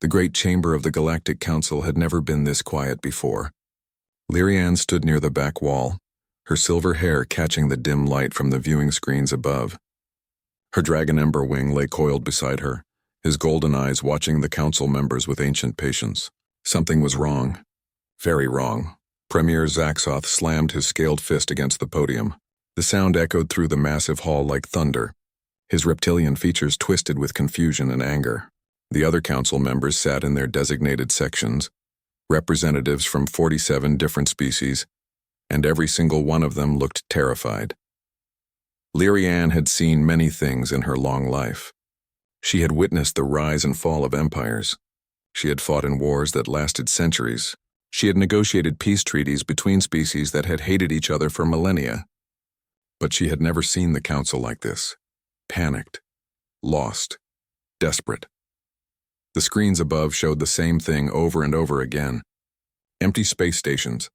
The great chamber of the Galactic Council had never been this quiet before. Lyrianne stood near the back wall, her silver hair catching the dim light from the viewing screens above. Her dragon ember wing lay coiled beside her, his golden eyes watching the council members with ancient patience. Something was wrong. Very wrong. Premier Zaxoth slammed his scaled fist against the podium. The sound echoed through the massive hall like thunder. His reptilian features twisted with confusion and anger. The other council members sat in their designated sections, representatives from 47 different species, and every single one of them looked terrified. Lyrianne had seen many things in her long life. She had witnessed the rise and fall of empires. She had fought in wars that lasted centuries. She had negotiated peace treaties between species that had hated each other for millennia. But she had never seen the council like this. Panicked, lost, desperate. The screens above showed the same thing over and over again. Empty space stations,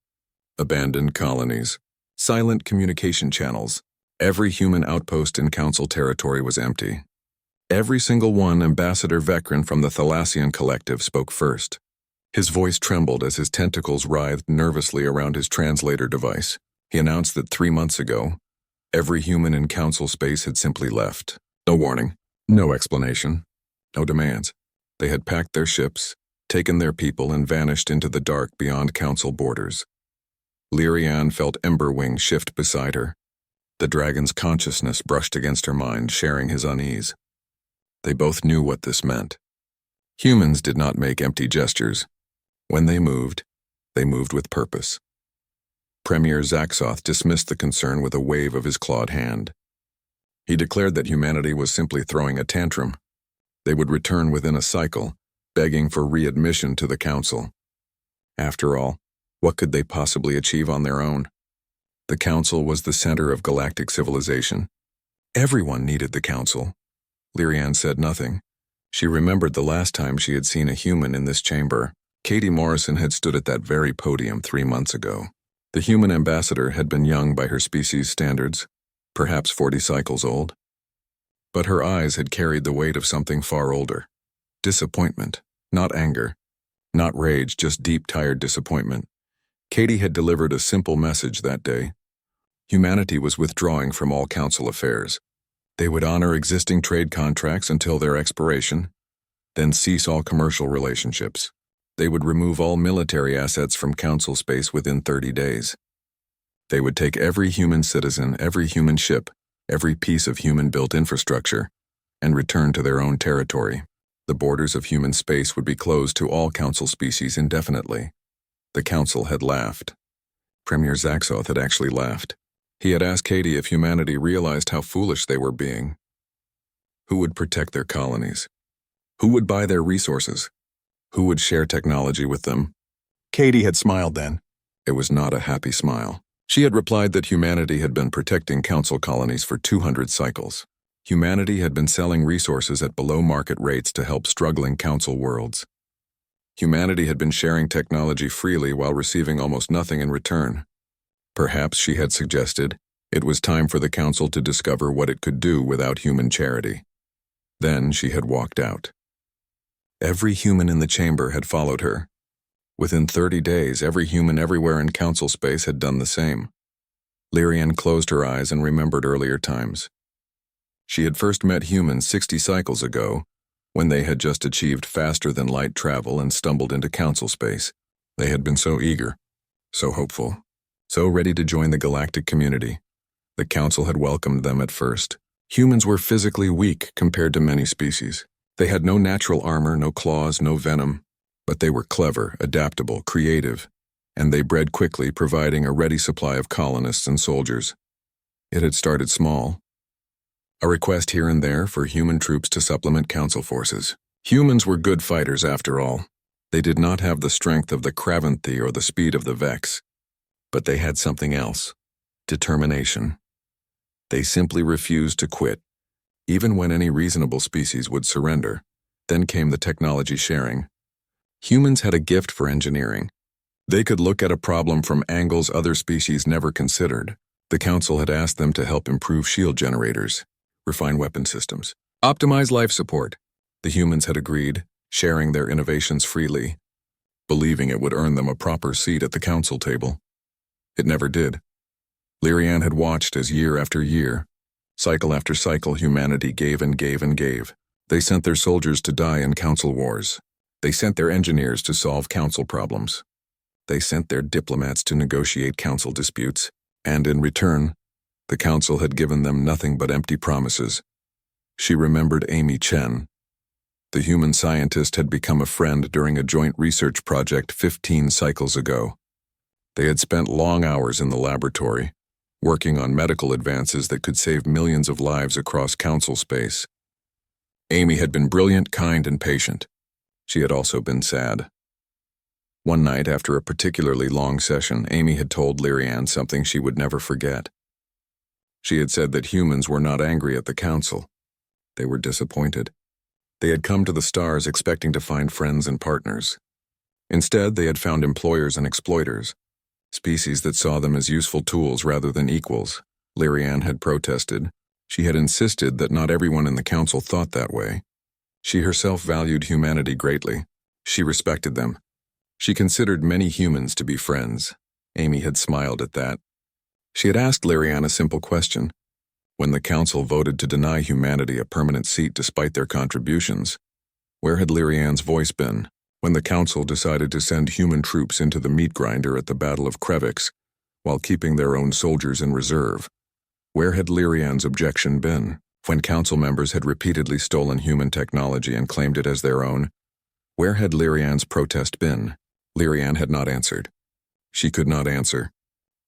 abandoned colonies, silent communication channels. Every human outpost in council territory was empty. Every single one, Ambassador Vecran from the Thalassian Collective spoke first. His voice trembled as his tentacles writhed nervously around his translator device. He announced that 3 months ago, every human in council space had simply left. No warning, no explanation, no demands. They had packed their ships, taken their people, and vanished into the dark beyond council borders. Lyrianne felt Emberwing shift beside her. The dragon's consciousness brushed against her mind, sharing his unease. They both knew what this meant. Humans did not make empty gestures. When they moved with purpose. Premier Zaxoth dismissed the concern with a wave of his clawed hand. He declared that humanity was simply throwing a tantrum. They would return within a cycle, begging for readmission to the council. After all, what could they possibly achieve on their own? The council was the center of galactic civilization. Everyone needed the council. Lyrianne said nothing. She remembered the last time she had seen a human in this chamber. Katie Morrison had stood at that very podium 3 months ago. The human ambassador had been young by her species' standards, perhaps 40 cycles old. But her eyes had carried the weight of something far older. Disappointment, not anger, not rage, just deep, tired disappointment. Katie had delivered a simple message that day. Humanity was withdrawing from all council affairs. They would honor existing trade contracts until their expiration, then cease all commercial relationships. They would remove all military assets from council space within 30 days. They would take every human citizen, every human ship, every piece of human-built infrastructure, and return to their own territory. The borders of human space would be closed to all council species indefinitely. The council had laughed. Premier Zaxoth had actually laughed. He had asked Katie if humanity realized how foolish they were being. Who would protect their colonies? Who would buy their resources? Who would share technology with them? Katie had smiled then. It was not a happy smile. She had replied that humanity had been protecting council colonies for 200 cycles. Humanity had been selling resources at below-market rates to help struggling council worlds. Humanity had been sharing technology freely while receiving almost nothing in return. Perhaps, she had suggested, it was time for the council to discover what it could do without human charity. Then she had walked out. Every human in the chamber had followed her. Within 30 days, every human everywhere in council space had done the same. Lyrianne closed her eyes and remembered earlier times. She had first met humans 60 cycles ago, when they had just achieved faster-than-light travel and stumbled into council space. They had been so eager, so hopeful, so ready to join the galactic community. The council had welcomed them at first. Humans were physically weak compared to many species. They had no natural armor, no claws, no venom. But they were clever, adaptable, creative, and they bred quickly, providing a ready supply of colonists and soldiers. It had started small. A request here and there for human troops to supplement council forces. Humans were good fighters after all. They did not have the strength of the Kraventhi or the speed of the Vex. But they had something else: determination. They simply refused to quit, even when any reasonable species would surrender. Then came the technology sharing. Humans had a gift for engineering. They could look at a problem from angles other species never considered. The council had asked them to help improve shield generators, refine weapon systems, optimize life support. The humans had agreed, sharing their innovations freely, believing it would earn them a proper seat at the council table. It never did. Lyrian had watched as year after year, cycle after cycle, humanity gave and gave and gave. They sent their soldiers to die in council wars. They sent their engineers to solve council problems. They sent their diplomats to negotiate council disputes, and in return, the council had given them nothing but empty promises. She remembered Amy Chen. The human scientist had become a friend during a joint research project 15 cycles ago. They had spent long hours in the laboratory, working on medical advances that could save millions of lives across council space. Amy had been brilliant, kind, and patient. She had also been sad. One night, after a particularly long session, Amy had told Lyrian something she would never forget. She had said that humans were not angry at the council. They were disappointed. They had come to the stars expecting to find friends and partners. Instead, they had found employers and exploiters, species that saw them as useful tools rather than equals. Lyrian had protested. She had insisted that not everyone in the council thought that way. She herself valued humanity greatly. She respected them. She considered many humans to be friends. Amy had smiled at that. She had asked Lyrian a simple question. When the council voted to deny humanity a permanent seat despite their contributions, where had Lyrian's voice been? When the council decided to send human troops into the meat grinder at the Battle of Krevix, while keeping their own soldiers in reserve, where had Lyrian's objection been? When council members had repeatedly stolen human technology and claimed it as their own, where had Lyrian's protest been? Lyrian had not answered. She could not answer,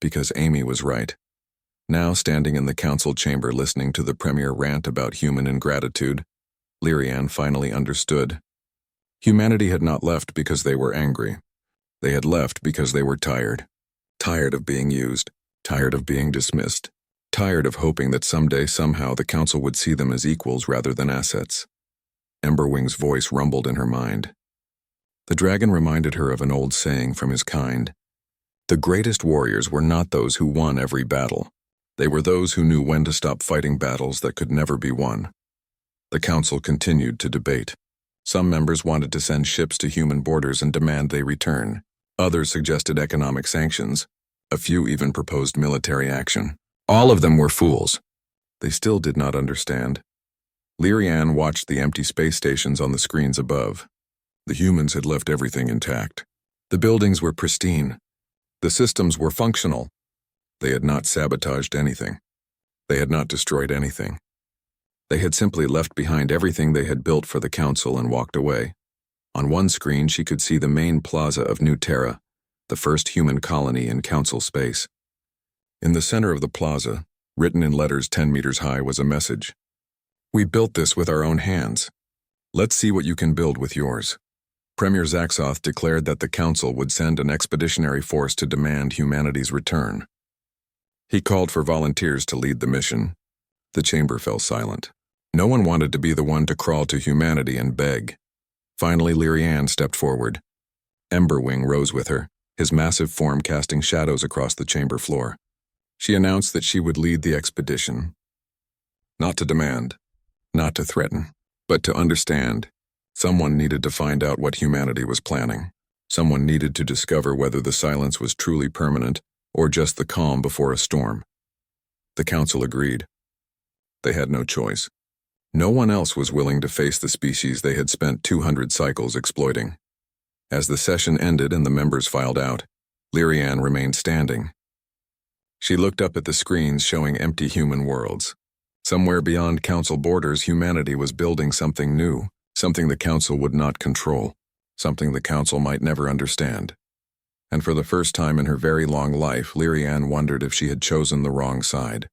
because Amy was right. Now, standing in the council chamber listening to the premier rant about human ingratitude, Lyrian finally understood. Humanity had not left because they were angry. They had left because they were tired. Tired of being used, tired of being dismissed, tired of hoping that someday, somehow, the council would see them as equals rather than assets. Emberwing's voice rumbled in her mind. The dragon reminded her of an old saying from his kind. The greatest warriors were not those who won every battle. They were those who knew when to stop fighting battles that could never be won. The council continued to debate. Some members wanted to send ships to human borders and demand they return. Others suggested economic sanctions. A few even proposed military action. All of them were fools. They still did not understand. Lyrian watched the empty space stations on the screens above. The humans had left everything intact. The buildings were pristine. The systems were functional. They had not sabotaged anything. They had not destroyed anything. They had simply left behind everything they had built for the council and walked away. On one screen, she could see the main plaza of New Terra, the first human colony in council space. In the center of the plaza, written in letters 10 meters high, was a message. We built this with our own hands. Let's see what you can build with yours. Premier Zaxoth declared that the council would send an expeditionary force to demand humanity's return. He called for volunteers to lead the mission. The chamber fell silent. No one wanted to be the one to crawl to humanity and beg. Finally, Lyrian stepped forward. Emberwing rose with her, his massive form casting shadows across the chamber floor. She announced that she would lead the expedition. Not to demand, not to threaten, but to understand. Someone needed to find out what humanity was planning. Someone needed to discover whether the silence was truly permanent or just the calm before a storm. The council agreed. They had no choice. No one else was willing to face the species they had spent 200 cycles exploiting. As the session ended and the members filed out, Lyrian remained standing. She looked up at the screens showing empty human worlds. Somewhere beyond council borders, humanity was building something new, something the council would not control, something the council might never understand. And for the first time in her very long life, Lyrian wondered if she had chosen the wrong side.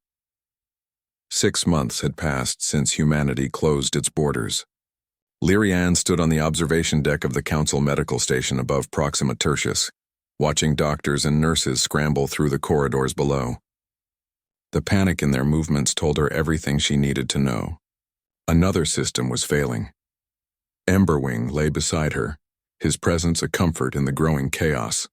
6 months had passed since humanity closed its borders. Lyrian stood on the observation deck of the council medical station above Proxima Tertius, watching doctors and nurses scramble through the corridors below. The panic in their movements told her everything she needed to know. Another system was failing. Emberwing lay beside her, his presence a comfort in the growing chaos.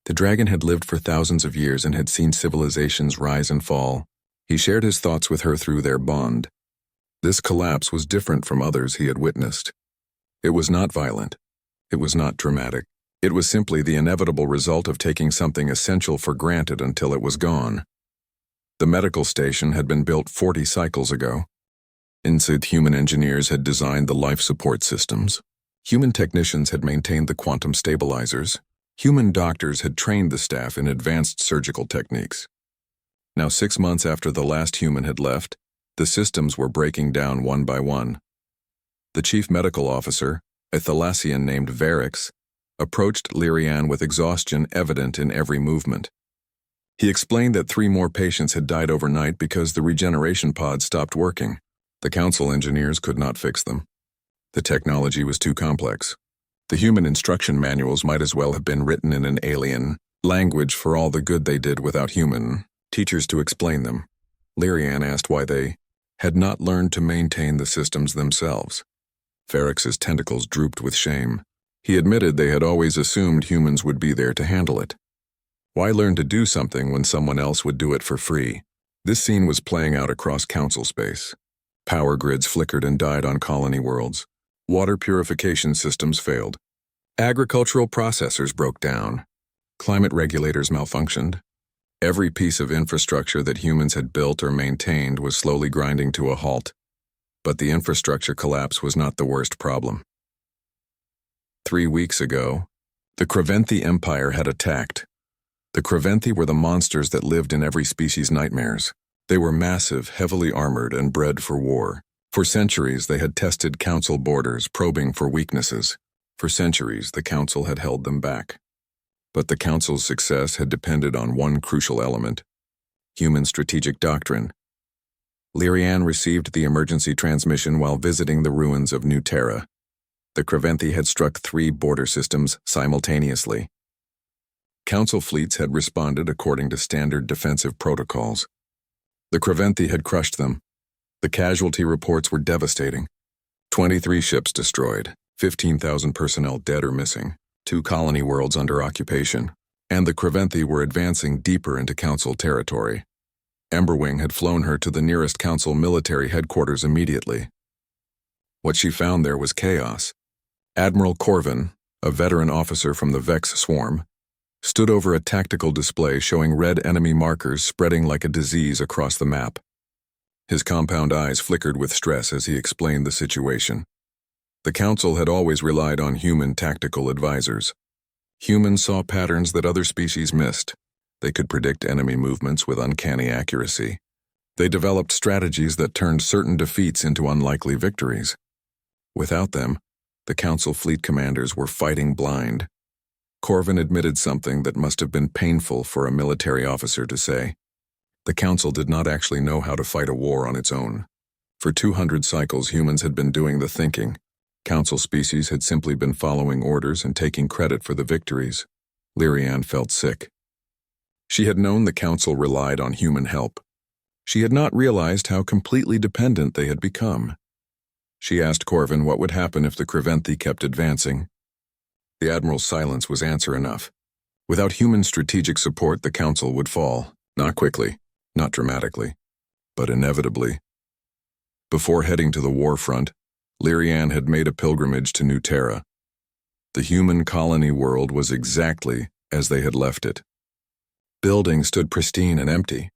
The dragon had lived for thousands of years and had seen civilizations rise and fall. He shared his thoughts with her through their bond. This collapse was different from others he had witnessed. It was not violent. It was not dramatic. It was simply the inevitable result of taking something essential for granted until it was gone. The medical station had been built 40 cycles ago. Inside, human engineers had designed the life support systems. Human technicians had maintained the quantum stabilizers. Human doctors had trained the staff in advanced surgical techniques. Now, 6 months after the last human had left, the systems were breaking down one by one. The chief medical officer, a Thalassian named Varix, approached Lyrian with exhaustion evident in every movement. He explained that 3 more patients had died overnight because the regeneration pods stopped working. The council engineers could not fix them. The technology was too complex. The human instruction manuals might as well have been written in an alien language for all the good they did without human teachers to explain them. Lyrian asked why they had not learned to maintain the systems themselves. Varix's tentacles drooped with shame. He admitted they had always assumed humans would be there to handle it. Why learn to do something when someone else would do it for free? This scene was playing out across council space. Power grids flickered and died on colony worlds. Water purification systems failed. Agricultural processors broke down. Climate regulators malfunctioned. Every piece of infrastructure that humans had built or maintained was slowly grinding to a halt. But the infrastructure collapse was not the worst problem. 3 weeks ago, the Creventhi Empire had attacked. The Creventhi were the monsters that lived in every species' nightmares. They were massive, heavily armored, and bred for war. For centuries, they had tested council borders, probing for weaknesses. For centuries, the council had held them back. But the council's success had depended on one crucial element: human strategic doctrine. Lyrian received the emergency transmission while visiting the ruins of New Terra. The Creventhi had struck 3 border systems simultaneously. Council fleets had responded according to standard defensive protocols. The Creventhi had crushed them. The casualty reports were devastating. 23 ships destroyed, 15,000 personnel dead or missing, 2 colony worlds under occupation, and the Creventhi were advancing deeper into council territory. Emberwing had flown her to the nearest council military headquarters immediately. What she found there was chaos. Admiral Corvin, a veteran officer from the Vex swarm, stood over a tactical display showing red enemy markers spreading like a disease across the map. His compound eyes flickered with stress as he explained the situation. The council had always relied on human tactical advisors. Humans saw patterns that other species missed. They could predict enemy movements with uncanny accuracy. They developed strategies that turned certain defeats into unlikely victories. Without them, the council fleet commanders were fighting blind. Corvin admitted something that must have been painful for a military officer to say. The council did not actually know how to fight a war on its own. For 200 cycles, humans had been doing the thinking. Council species had simply been following orders and taking credit for the victories. Lyrian felt sick. She had known the council relied on human help. She had not realized how completely dependent they had become. She asked Corvin what would happen if the Creventhi kept advancing. The Admiral's silence was answer enough. Without human strategic support, the council would fall. Not quickly, not dramatically, but inevitably. Before heading to the war front, Lyrian had made a pilgrimage to New Terra. The human colony world was exactly as they had left it. Buildings stood pristine and empty.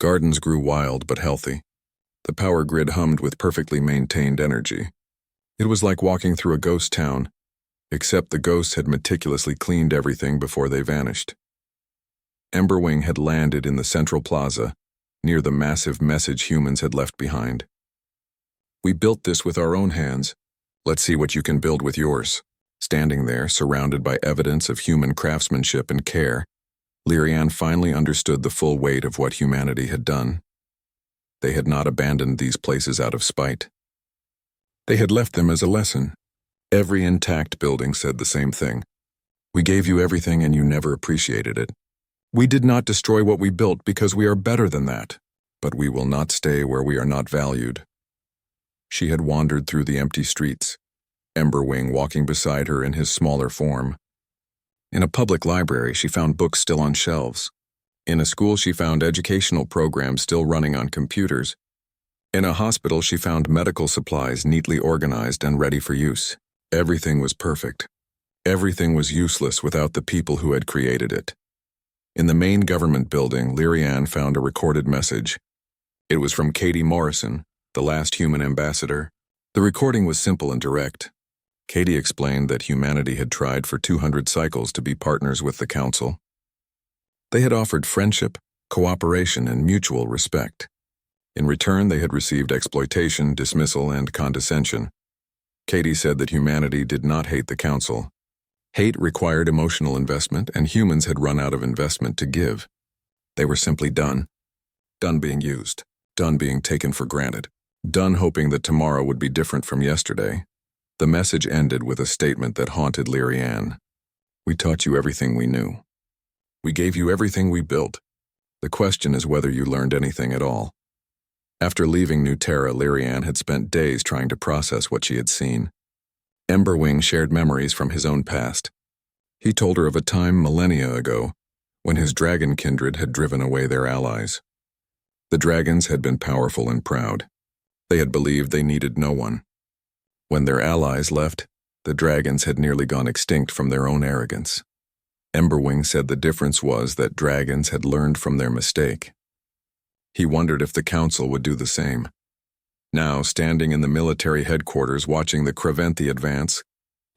Gardens grew wild but healthy. The power grid hummed with perfectly maintained energy. It was like walking through a ghost town, except the ghosts had meticulously cleaned everything before they vanished. Emberwing had landed in the central plaza, near the massive message humans had left behind. "We built this with our own hands. Let's see what you can build with yours." Standing there, surrounded by evidence of human craftsmanship and care, Lyrian finally understood the full weight of what humanity had done. They had not abandoned these places out of spite. They had left them as a lesson. Every intact building said the same thing. "We gave you everything and you never appreciated it. We did not destroy what we built because we are better than that, but we will not stay where we are not valued." She had wandered through the empty streets, Emberwing walking beside her in his smaller form. In a public library, she found books still on shelves. In a school, she found educational programs still running on computers. In a hospital, she found medical supplies neatly organized and ready for use. Everything was perfect. Everything was useless without the people who had created it. In the main government building, Lyrian found a recorded message. It was from Katie Morrison, the last human ambassador. The recording was simple and direct. Katie explained that humanity had tried for 200 cycles to be partners with the Council. They had offered friendship, cooperation, and mutual respect. In return, they had received exploitation, dismissal, and condescension. Katie said that humanity did not hate the Council. Hate required emotional investment, and humans had run out of investment to give. They were simply done. Done being used. Done being taken for granted. Done hoping that tomorrow would be different from yesterday. The message ended with a statement that haunted Lyrian. We taught you everything we knew. We gave you everything we built. The question is whether you learned anything at all. After leaving New Terra, Lyrian had spent days trying to process what she had seen. Emberwing shared memories from his own past. He told her of a time millennia ago when his dragon kindred had driven away their allies. The dragons had been powerful and proud. They had believed they needed no one. When their allies left, the dragons had nearly gone extinct from their own arrogance. Emberwing said the difference was that dragons had learned from their mistake. He wondered if the Council would do the same. Now, standing in the military headquarters watching the Creventhi advance,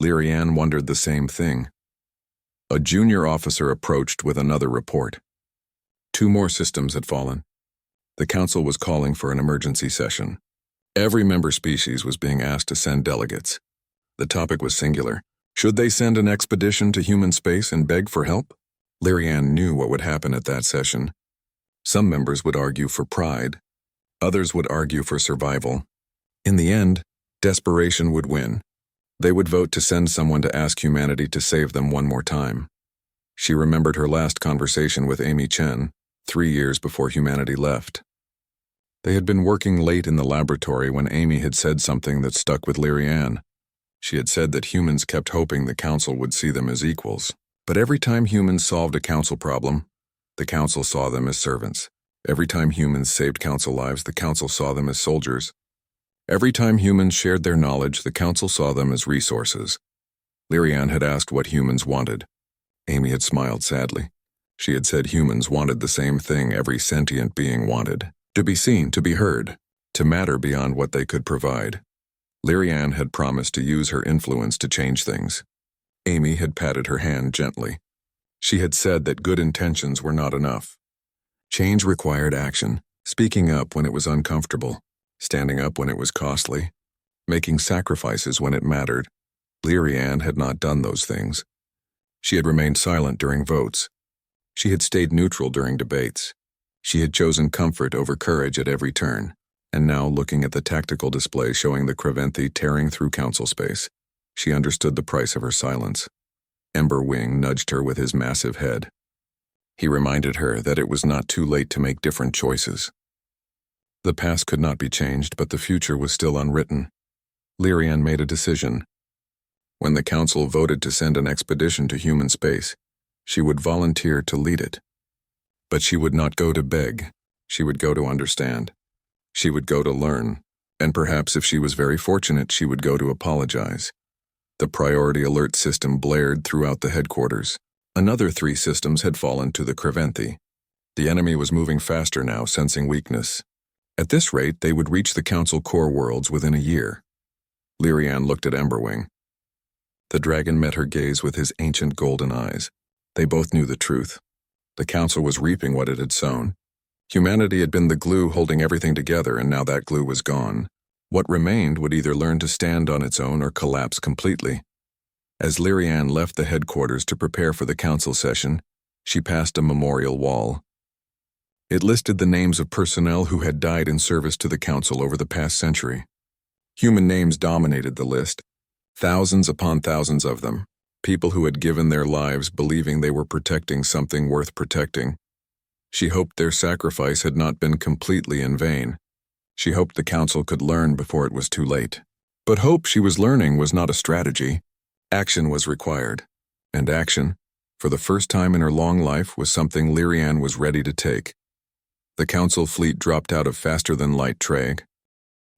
Lyrian wondered the same thing. A junior officer approached with another report. 2 more systems had fallen. The Council was calling for an emergency session. Every member species was being asked to send delegates. The topic was singular. Should they send an expedition to human space and beg for help? Lyrian knew what would happen at that session. Some members would argue for pride. Others would argue for survival. In the end, desperation would win. They would vote to send someone to ask humanity to save them one more time. She remembered her last conversation with Amy Chen, 3 years before humanity left. They had been working late in the laboratory when Amy had said something that stuck with Lyrian. She had said that humans kept hoping the Council would see them as equals. But every time humans solved a Council problem, the Council saw them as servants. Every time humans saved Council lives, the Council saw them as soldiers. Every time humans shared their knowledge, the Council saw them as resources. Lyrian had asked what humans wanted. Amy had smiled sadly. She had said humans wanted the same thing every sentient being wanted. To be seen, to be heard, to matter beyond what they could provide. Lyrian had promised to use her influence to change things. Amy had patted her hand gently. She had said that good intentions were not enough. Change required action, speaking up when it was uncomfortable, standing up when it was costly, making sacrifices when it mattered. Lyrian had not done those things. She had remained silent during votes. She had stayed neutral during debates. She had chosen comfort over courage at every turn, and now looking at the tactical display showing the Creventhi tearing through Council space, she understood the price of her silence. Emberwing nudged her with his massive head. He reminded her that it was not too late to make different choices. The past could not be changed, but the future was still unwritten. Lyrian made a decision. When the Council voted to send an expedition to human space, she would volunteer to lead it. But she would not go to beg. She would go to understand. She would go to learn, and perhaps if she was very fortunate, she would go to apologize. The priority alert system blared throughout the headquarters. Another 3 systems had fallen to the Creventhi. The enemy was moving faster now, sensing weakness. At this rate, they would reach the Council core worlds within a year. Lyrian looked at Emberwing. The dragon met her gaze with his ancient golden eyes. They both knew the truth. The Council was reaping what it had sown. Humanity had been the glue holding everything together, and now that glue was gone. What remained would either learn to stand on its own or collapse completely. As Lyrian left the headquarters to prepare for the Council session, she passed a memorial wall. It listed the names of personnel who had died in service to the Council over the past century. Human names dominated the list, thousands upon thousands of them, people who had given their lives believing they were protecting something worth protecting. She hoped their sacrifice had not been completely in vain. She hoped the Council could learn before it was too late. But hope she was learning was not a strategy. Action was required. And action, for the first time in her long life, was something Lyrian was ready to take. The Council fleet dropped out of faster-than-light Treg,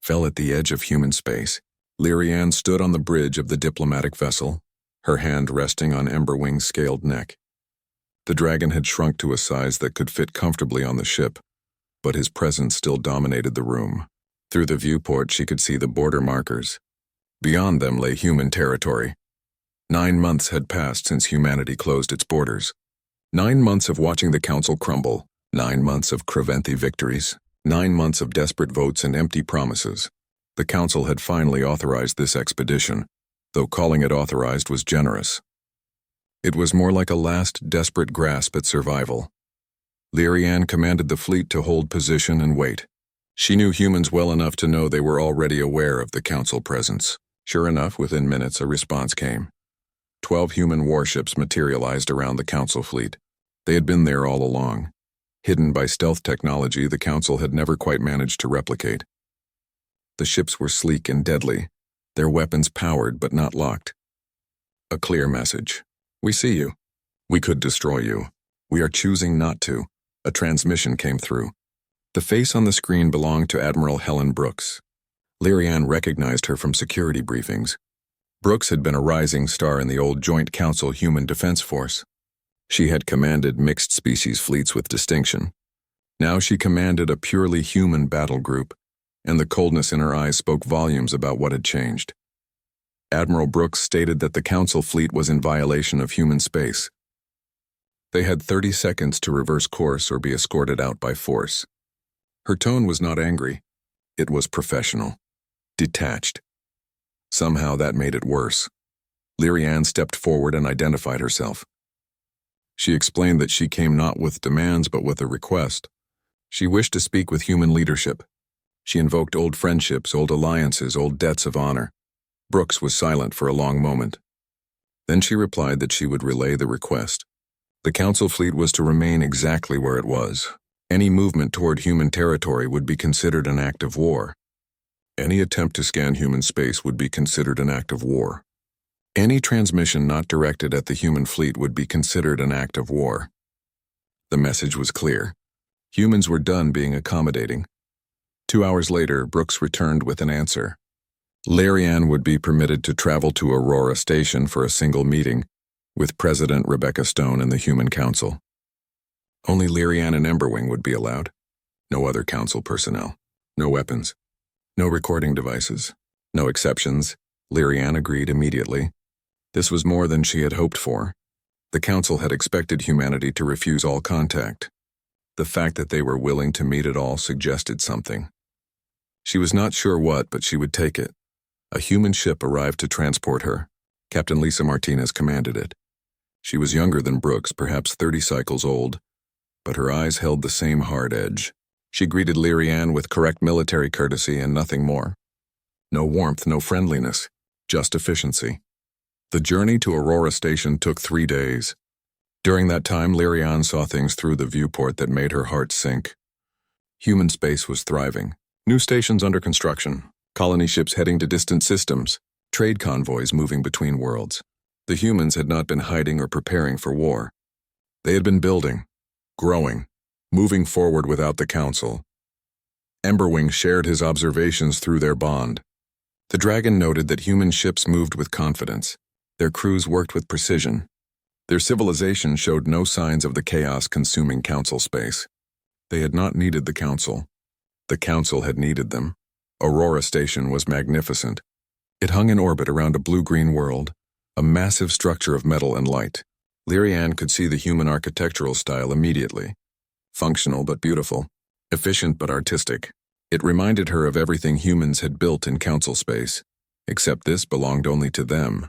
fell at the edge of human space, Lyrianne stood on the bridge of the diplomatic vessel, her hand resting on Emberwing's scaled neck. The dragon had shrunk to a size that could fit comfortably on the ship, but his presence still dominated the room. Through the viewport, she could see the border markers. Beyond them lay human territory. 9 months had passed since humanity closed its borders. 9 months of watching the Council crumble. 9 months of Craventhi victories. 9 months of desperate votes and empty promises. The Council had finally authorized this expedition, though calling it authorized was generous. It was more like a last desperate grasp at survival. Lyrianne commanded the fleet to hold position and wait. She knew humans well enough to know they were already aware of the Council presence. Sure enough, within minutes a response came. 12 human warships materialized around the Council fleet. They had been there all along. Hidden by stealth technology the Council had never quite managed to replicate. The ships were sleek and deadly, their weapons powered but not locked. A clear message. We see you. We could destroy you. We are choosing not to. A transmission came through. The face on the screen belonged to Admiral Helen Brooks. Lyrianne recognized her from security briefings. Brooks had been a rising star in the old Joint Council Human Defense Force. She had commanded mixed-species fleets with distinction. Now she commanded a purely human battle group, and the coldness in her eyes spoke volumes about what had changed. Admiral Brooks stated that the Council fleet was in violation of human space. They had 30 seconds to reverse course or be escorted out by force. Her tone was not angry. It was professional, detached. Somehow that made it worse. Lyrianne stepped forward and identified herself. She explained that she came not with demands but with a request. She wished to speak with human leadership. She invoked old friendships, old alliances, old debts of honor. Brooks was silent for a long moment. Then she replied that she would relay the request. The Council fleet was to remain exactly where it was. Any movement toward human territory would be considered an act of war. Any attempt to scan human space would be considered an act of war. Any transmission not directed at the human fleet would be considered an act of war. The message was clear. Humans were done being accommodating. 2 hours later, Brooks returned with an answer. Lyrianne would be permitted to travel to Aurora Station for a single meeting with President Rebecca Stone and the Human Council. Only Lyrianne and Emberwing would be allowed. No other Council personnel. No weapons. No recording devices. No exceptions. Lyrianne agreed immediately. This was more than she had hoped for. The Council had expected humanity to refuse all contact. The fact that they were willing to meet at all suggested something. She was not sure what, but she would take it. A human ship arrived to transport her. Captain Lisa Martinez commanded it. She was younger than Brooks, perhaps 30 cycles old, but her eyes held the same hard edge. She greeted Lyrianne with correct military courtesy and nothing more. No warmth, no friendliness, just efficiency. The journey to Aurora Station took 3 days. During that time, Lyrianne saw things through the viewport that made her heart sink. Human space was thriving. New stations under construction, colony ships heading to distant systems, trade convoys moving between worlds. The humans had not been hiding or preparing for war. They had been building, growing, moving forward without the Council. Emberwing shared his observations through their bond. The dragon noted that human ships moved with confidence. Their crews worked with precision. Their civilization showed no signs of the chaos-consuming Council space. They had not needed the Council. The Council had needed them. Aurora Station was magnificent. It hung in orbit around a blue-green world, a massive structure of metal and light. Lyrianne could see the human architectural style immediately. Functional but beautiful, efficient but artistic. It reminded her of everything humans had built in Council space, except this belonged only to them.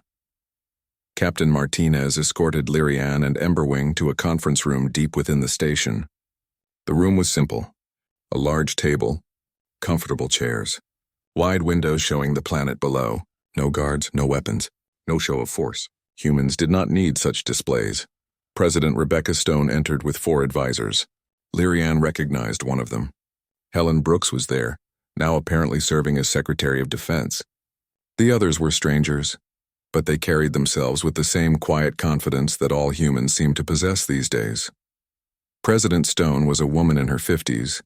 Captain Martinez escorted Lyrianne and Emberwing to a conference room deep within the station. The room was simple. A large table, comfortable chairs, wide windows showing the planet below. No guards, no weapons, no show of force. Humans did not need such displays. President Rebecca Stone entered with 4 advisors. Lyrianne recognized one of them. Helen Brooks was there, now apparently serving as Secretary of Defense. The others were strangers, but they carried themselves with the same quiet confidence that all humans seem to possess these days. President Stone was a woman in her 50s,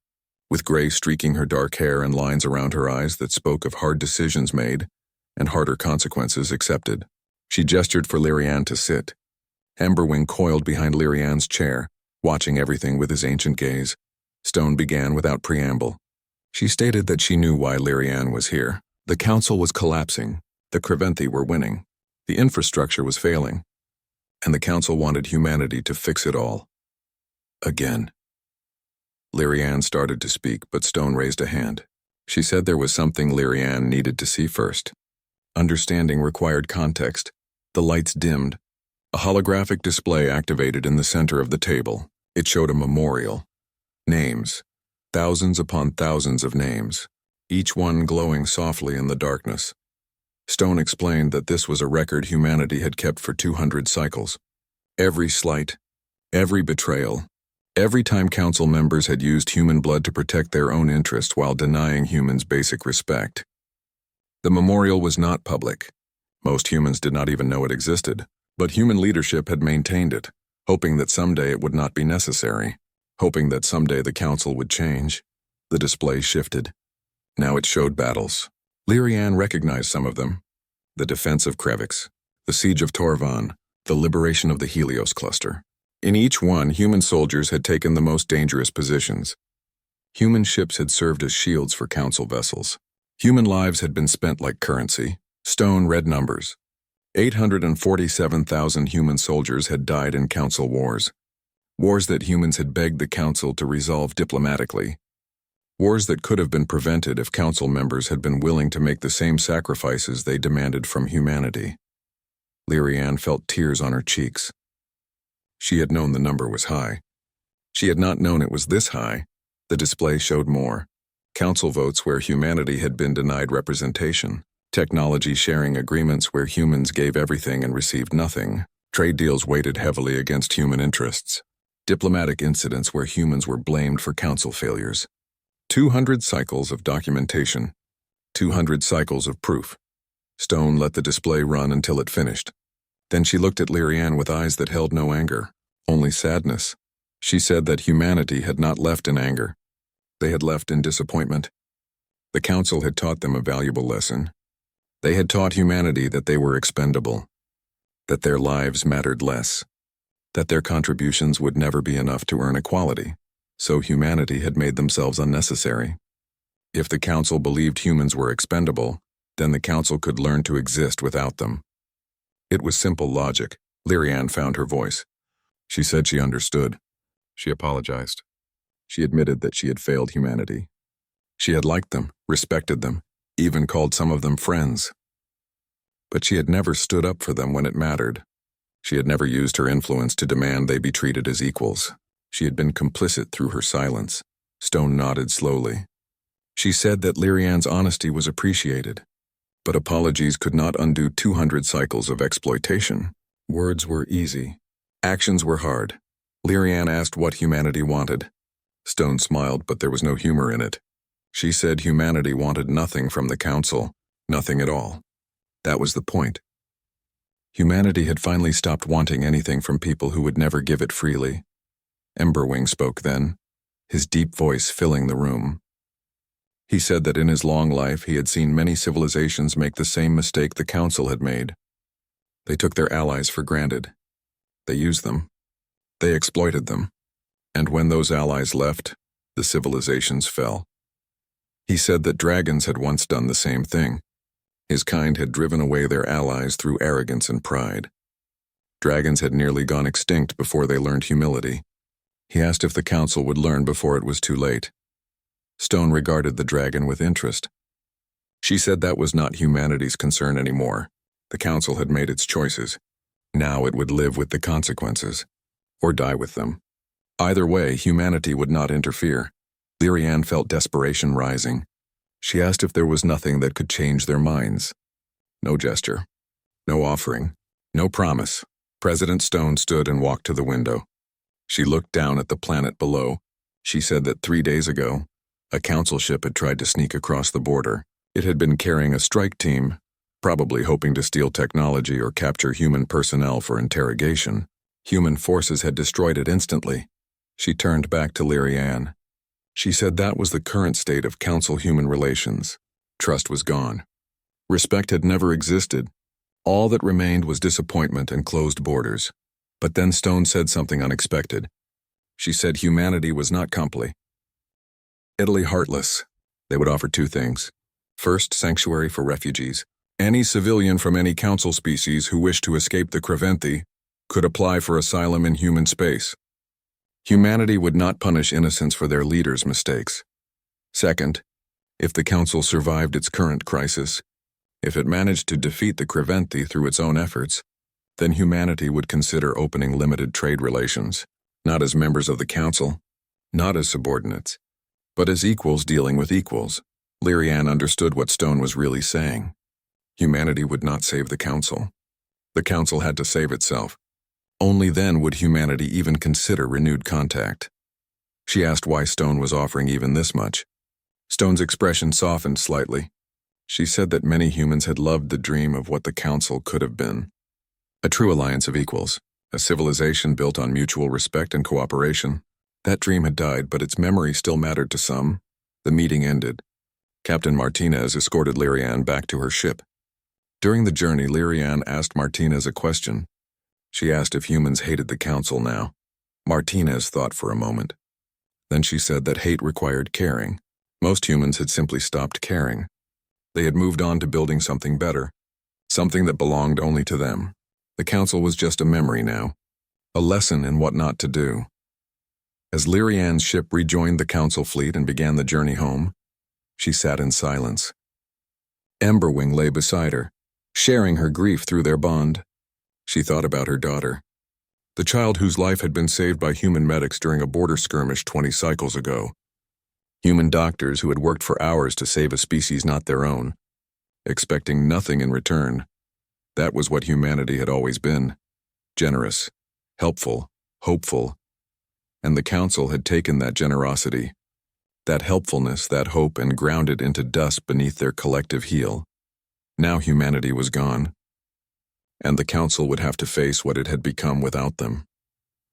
with gray streaking her dark hair and lines around her eyes that spoke of hard decisions made and harder consequences accepted. She gestured for Lyrian to sit. Emberwing coiled behind Lyrian's chair, watching everything with his ancient gaze. Stone began without preamble. She stated that she knew why Lyrian was here. The council was collapsing, the Creventhi were winning, the infrastructure was failing, and the council wanted humanity to fix it all. Again. Lyrian started to speak, but Stone raised a hand. She said there was something Lyrian needed to see first. Understanding required context. The lights dimmed. A holographic display activated in the center of the table. It showed a memorial. Names. Thousands upon thousands of names, each one glowing softly in the darkness. Stone explained that this was a record humanity had kept for 200 cycles. Every slight, every betrayal, every time council members had used human blood to protect their own interests while denying humans basic respect. The memorial was not public. Most humans did not even know it existed, but human leadership had maintained it, hoping that someday it would not be necessary. Hoping that someday the council would change. The display shifted. Now it showed battles. Lyrian recognized some of them. The defense of Krevix, the siege of Torvan, the liberation of the Helios cluster. In each one, human soldiers had taken the most dangerous positions. Human ships had served as shields for council vessels. Human lives had been spent like currency. Stone read numbers. 847,000 human soldiers had died in council wars. Wars that humans had begged the council to resolve diplomatically. Wars that could have been prevented if council members had been willing to make the same sacrifices they demanded from humanity. Lyrian felt tears on her cheeks. She had known the number was high. She had not known it was this high. The display showed more. Council votes where humanity had been denied representation. Technology sharing agreements where humans gave everything and received nothing. Trade deals weighted heavily against human interests. Diplomatic incidents where humans were blamed for council failures. 200 cycles of documentation. 200 cycles of proof. Stone let the display run until it finished. Then she looked at Lyrian with eyes that held no anger, only sadness. She said that humanity had not left in anger. They had left in disappointment. The council had taught them a valuable lesson. They had taught humanity that they were expendable, that their lives mattered less, that their contributions would never be enough to earn equality, so humanity had made themselves unnecessary. If the council believed humans were expendable, then the council could learn to exist without them. It was simple logic. Lyrian found her voice. She said she understood. She apologized. She admitted that she had failed humanity. She had liked them, respected them, even called some of them friends. But she had never stood up for them when it mattered. She had never used her influence to demand they be treated as equals. She had been complicit through her silence. Stone nodded slowly. She said that Lyrian's honesty was appreciated, but apologies could not undo 200 cycles of exploitation. Words were easy. Actions were hard. Lyrian asked what humanity wanted. Stone smiled, but there was no humor in it. She said humanity wanted nothing from the council, nothing at all. That was the point. Humanity had finally stopped wanting anything from people who would never give it freely. Emberwing spoke then, his deep voice filling the room. He said that in his long life he had seen many civilizations make the same mistake the council had made. They took their allies for granted. They used them. They exploited them. And when those allies left, the civilizations fell. He said that dragons had once done the same thing. His kind had driven away their allies through arrogance and pride. Dragons had nearly gone extinct before they learned humility. He asked if the council would learn before it was too late. Stone regarded the dragon with interest. She said that was not humanity's concern anymore. The council had made its choices. Now it would live with the consequences, or die with them. Either way, humanity would not interfere. Lyrian felt desperation rising. She asked if there was nothing that could change their minds. No gesture. No offering. No promise. President Stone stood and walked to the window. She looked down at the planet below. She said that 3 days ago, a council ship had tried to sneak across the border. It had been carrying a strike team, probably hoping to steal technology or capture human personnel for interrogation. Human forces had destroyed it instantly. She turned back to Lyrian. She said that was the current state of council human relations. Trust was gone. Respect had never existed. All that remained was disappointment and closed borders. But then Stone said something unexpected. She said humanity was not completely heartless. They would offer two things. First, sanctuary for refugees. Any civilian from any council species who wished to escape the Creventhi could apply for asylum in human space. Humanity would not punish innocents for their leaders' mistakes. Second, if the council survived its current crisis, if it managed to defeat the Creventhi through its own efforts, then humanity would consider opening limited trade relations, not as members of the council, not as subordinates, but as equals dealing with equals. Lyrian understood what Stone was really saying. Humanity would not save the council. The council had to save itself. Only then would humanity even consider renewed contact. She asked why Stone was offering even this much. Stone's expression softened slightly. She said that many humans had loved the dream of what the council could have been. A true alliance of equals, a civilization built on mutual respect and cooperation. That dream had died, but its memory still mattered to some. The meeting ended. Captain Martinez escorted Lyrian back to her ship. During the journey, Lyrian asked Martinez a question. She asked if humans hated the council now. Martinez thought for a moment. Then she said that hate required caring. Most humans had simply stopped caring. They had moved on to building something better, something that belonged only to them. The council was just a memory now, a lesson in what not to do. As Lyrian's ship rejoined the council fleet and began the journey home, she sat in silence. Emberwing lay beside her, sharing her grief through their bond. She thought about her daughter, the child whose life had been saved by human medics during a border skirmish 20 cycles ago. Human doctors who had worked for hours to save a species not their own, expecting nothing in return. That was what humanity had always been. Generous, helpful, hopeful. And the council had taken that generosity, that helpfulness, that hope, and ground it into dust beneath their collective heel. Now humanity was gone, and the council would have to face what it had become without them.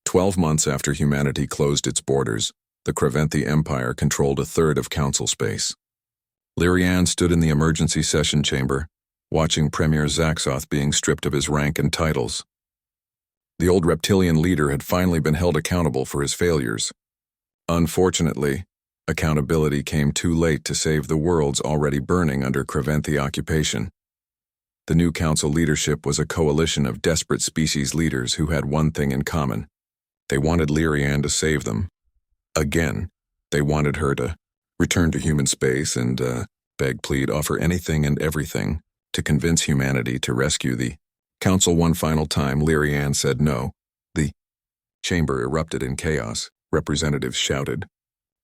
12 months after humanity closed its borders, the Creventhi Empire controlled a third of council space. Lyrian stood in the emergency session chamber, watching Premier Zaxoth being stripped of his rank and titles. The old reptilian leader had finally been held accountable for his failures. Unfortunately, accountability came too late to save the worlds already burning under Creventhi occupation. The new council leadership was a coalition of desperate species leaders who had one thing in common. They wanted Lyrian to save them. Again, they wanted her to return to human space and, beg, plead, offer anything and everything to convince humanity to rescue the council. One final time, Lyrian said no. The chamber erupted in chaos. Representatives shouted.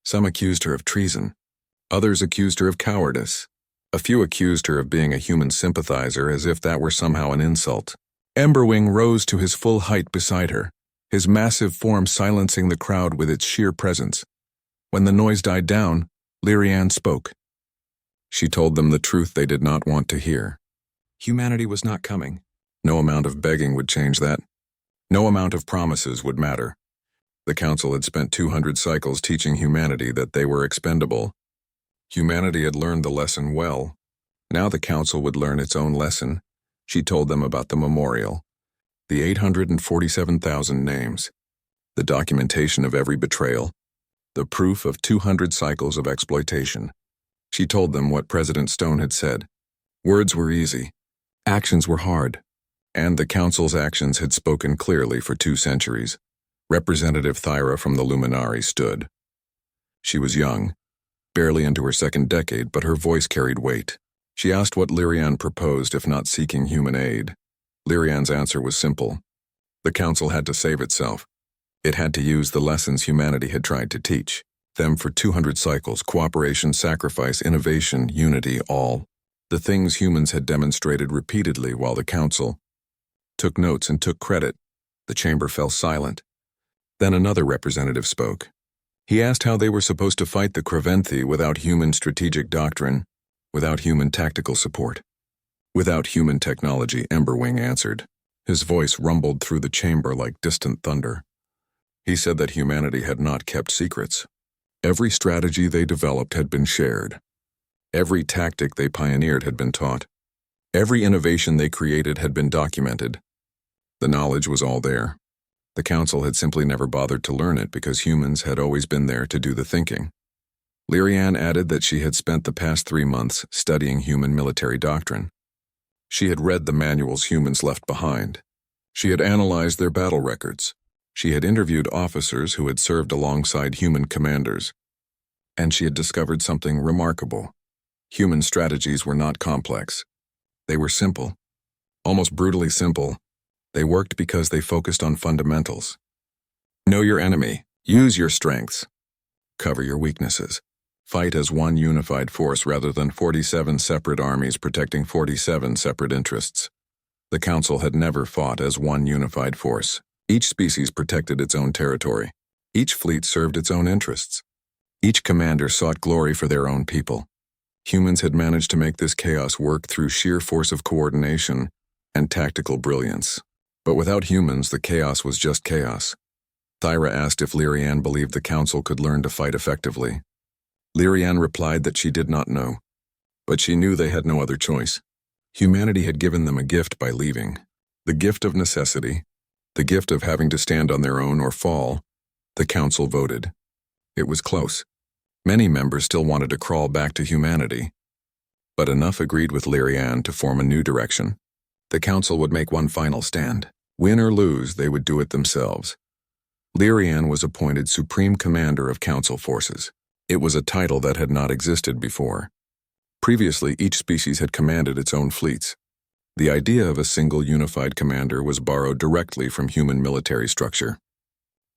Some accused her of treason. Others accused her of cowardice. A few accused her of being a human sympathizer, as if that were somehow an insult. Emberwing rose to his full height beside her, his massive form silencing the crowd with its sheer presence. When the noise died down, Lyrian spoke. She told them the truth they did not want to hear. Humanity was not coming. No amount of begging would change that. No amount of promises would matter. The council had spent 200 cycles teaching humanity that they were expendable. Humanity had learned the lesson well. Now the council would learn its own lesson. She told them about the memorial, the 847,000 names, the documentation of every betrayal, the proof of 200 cycles of exploitation. She told them what President Stone had said. Words were easy. Actions were hard. And the council's actions had spoken clearly for 2 centuries. Representative Thyra from the Luminari stood. She was young, barely into her 2nd decade, but her voice carried weight. She asked what Lyrian proposed if not seeking human aid. Lyrian's answer was simple. The council had to save itself. It had to use the lessons humanity had tried to teach them for 200 cycles: cooperation, sacrifice, innovation, unity, all. The things humans had demonstrated repeatedly while the council took notes and took credit. The chamber fell silent. Then another representative spoke. He asked how they were supposed to fight the Creventhi without human strategic doctrine, without human tactical support. Without human technology, Emberwing answered. His voice rumbled through the chamber like distant thunder. He said that humanity had not kept secrets. Every strategy they developed had been shared. Every tactic they pioneered had been taught. Every innovation they created had been documented. The knowledge was all there. The Council had simply never bothered to learn it because humans had always been there to do the thinking. Lyrian added that she had spent the past 3 months studying human military doctrine. She had read the manuals humans left behind. She had analyzed their battle records. She had interviewed officers who had served alongside human commanders. And she had discovered something remarkable. Human strategies were not complex. They were simple. Almost brutally simple. They worked because they focused on fundamentals. Know your enemy. Use your strengths. Cover your weaknesses. Fight as one unified force rather than 47 separate armies protecting 47 separate interests. The Council had never fought as one unified force. Each species protected its own territory. Each fleet served its own interests. Each commander sought glory for their own people. Humans had managed to make this chaos work through sheer force of coordination and tactical brilliance. But without humans, the chaos was just chaos. Thyra asked if Lyrian believed the Council could learn to fight effectively. Lyrian replied that she did not know, but she knew they had no other choice. Humanity had given them a gift by leaving. The gift of necessity, the gift of having to stand on their own or fall. The Council voted. It was close. Many members still wanted to crawl back to humanity. But enough agreed with Lyrian to form a new direction. The Council would make one final stand. Win or lose, they would do it themselves. Lyrian was appointed Supreme Commander of Council Forces. It was a title that had not existed before. Previously, each species had commanded its own fleets. The idea of a single unified commander was borrowed directly from human military structure.